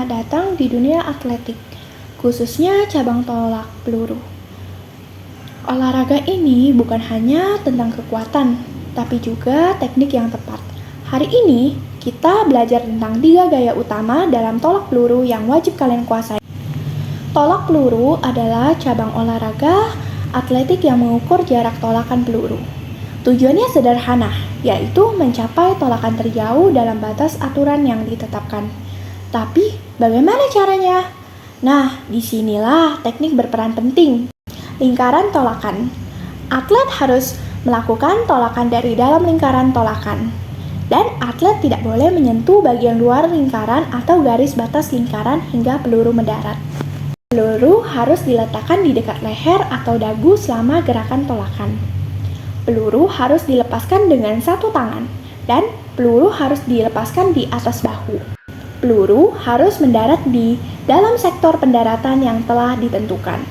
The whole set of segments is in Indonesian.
selamat datang di dunia atletik, khususnya cabang tolak peluru. Olahraga ini bukan hanya tentang kekuatan, tapi juga teknik yang tepat. Hari ini, kita belajar tentang 3 gaya utama dalam tolak peluru yang wajib kalian kuasai. Tolak peluru adalah cabang olahraga atletik yang mengukur jarak tolakan peluru. Tujuannya sederhana, yaitu mencapai tolakan terjauh dalam batas aturan yang ditetapkan. Tapi, bagaimana caranya? Nah, disinilah teknik berperan penting. Lingkaran tolakan. Atlet harus melakukan tolakan dari dalam lingkaran tolakan. Dan atlet tidak boleh menyentuh bagian luar lingkaran atau garis batas lingkaran hingga peluru mendarat. Peluru harus diletakkan di dekat leher atau dagu selama gerakan tolakan. Peluru harus dilepaskan dengan satu tangan, dan peluru harus dilepaskan di atas bahu. Peluru harus mendarat di dalam sektor pendaratan yang telah ditentukan.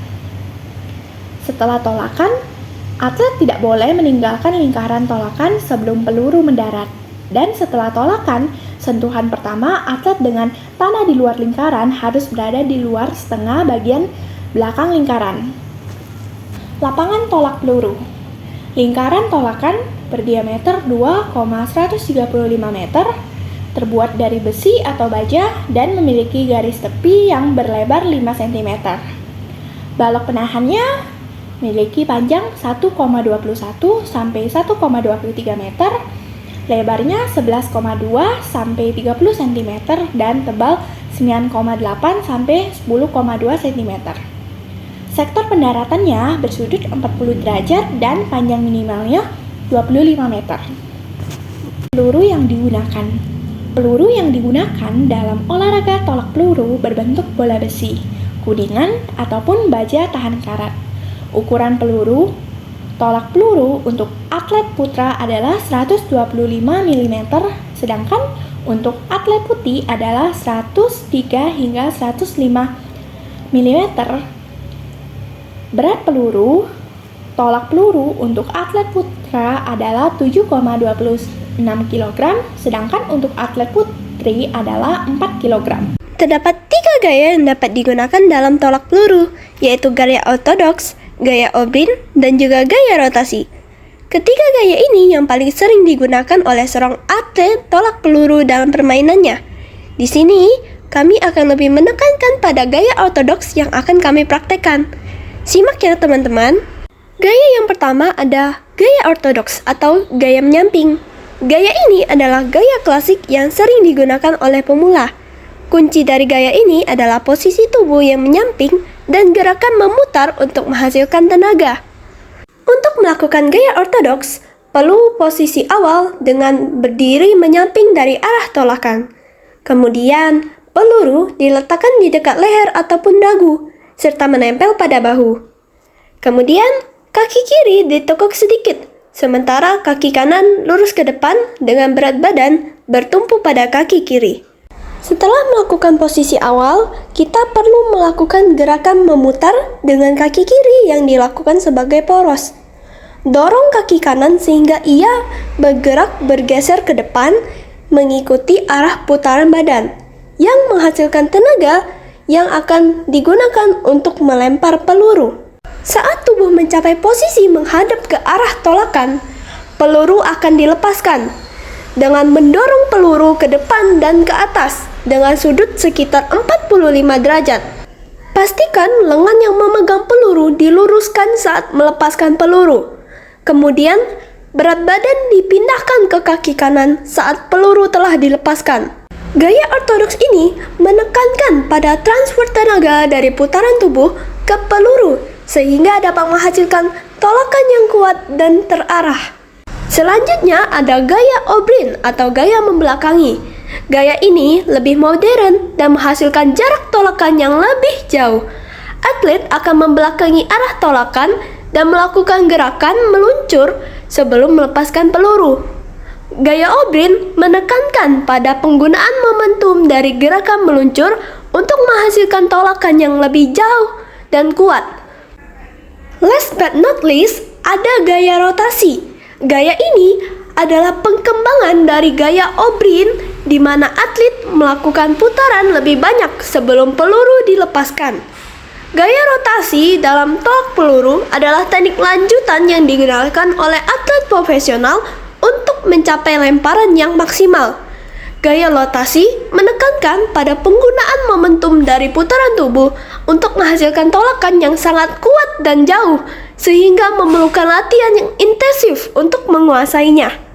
Setelah tolakan, atlet tidak boleh meninggalkan lingkaran tolakan sebelum peluru mendarat. Dan setelah tolakan, sentuhan pertama atlet dengan tanah di luar lingkaran harus berada di luar setengah bagian belakang lingkaran. Lapangan tolak peluru. Lingkaran tolakan berdiameter 2,135 meter, terbuat dari besi atau baja dan memiliki garis tepi yang berlebar 5 cm. Balok penahannya memiliki panjang 1,21 sampai 1,23 meter, lebarnya 11,2 sampai 30 cm dan tebal 9,8 sampai 10,2 cm. Sektor pendaratannya bersudut 40 derajat dan panjang minimalnya 25 meter. Peluru yang digunakan. Peluru yang digunakan dalam olahraga tolak peluru berbentuk bola besi, kuningan, ataupun baja tahan karat. Ukuran peluru tolak peluru untuk atlet putra adalah 125 mm, sedangkan untuk atlet putih adalah 103 hingga 105 mm. Berat peluru tolak peluru untuk atlet putra adalah 7,26 kg, sedangkan untuk atlet putri adalah 4 kg. Terdapat 3 gaya yang dapat digunakan dalam tolak peluru, yaitu gaya ortodoks, gaya O'Brien, dan juga gaya rotasi. Ketiga gaya ini yang paling sering digunakan oleh seorang atlet tolak peluru dalam permainannya. Di sini, kami akan lebih menekankan pada gaya ortodoks yang akan kami praktekkan. Simak ya teman-teman. Gaya yang pertama ada gaya ortodoks atau gaya menyamping. Gaya ini adalah gaya klasik yang sering digunakan oleh pemula. Kunci dari gaya ini adalah posisi tubuh yang menyamping dan gerakan memutar untuk menghasilkan tenaga. Untuk melakukan gaya ortodoks, perlu posisi awal dengan berdiri menyamping dari arah tolakan. Kemudian, peluru diletakkan di dekat leher ataupun dagu, serta menempel pada bahu. Kemudian, kaki kiri ditekuk sedikit, sementara kaki kanan lurus ke depan dengan berat badan bertumpu pada kaki kiri. Setelah melakukan posisi awal, kita perlu melakukan gerakan memutar dengan kaki kiri yang dilakukan sebagai poros. Dorong kaki kanan sehingga ia bergerak bergeser ke depan mengikuti arah putaran badan, yang menghasilkan tenaga yang akan digunakan untuk melempar peluru. Saat tubuh mencapai posisi menghadap ke arah tolakan, peluru akan dilepaskan dengan mendorong peluru ke depan dan ke atas dengan sudut sekitar 45 derajat. Pastikan lengan yang memegang peluru diluruskan saat melepaskan peluru. Kemudian, berat badan dipindahkan ke kaki kanan saat peluru telah dilepaskan. Gaya ortodoks ini menekankan pada transfer tenaga dari putaran tubuh ke peluru sehingga dapat menghasilkan tolakan yang kuat dan terarah. Selanjutnya ada gaya O'Brien atau gaya membelakangi. Gaya ini lebih modern dan menghasilkan jarak tolakan yang lebih jauh. Atlet akan membelakangi arah tolakan dan melakukan gerakan meluncur sebelum melepaskan peluru. Gaya O'Brien menekankan pada penggunaan momentum dari gerakan meluncur untuk menghasilkan tolakan yang lebih jauh dan kuat. Last but not least, ada gaya rotasi. Gaya ini adalah pengembangan dari gaya O'Brien di mana atlet melakukan putaran lebih banyak sebelum peluru dilepaskan. Gaya rotasi dalam tolak peluru adalah teknik lanjutan yang digunakan oleh atlet profesional untuk mencapai lemparan yang maksimal. Gaya rotasi menekankan pada penggunaan momentum dari putaran tubuh untuk menghasilkan tolakan yang sangat kuat dan jauh, sehingga memerlukan latihan yang intensif untuk menguasainya.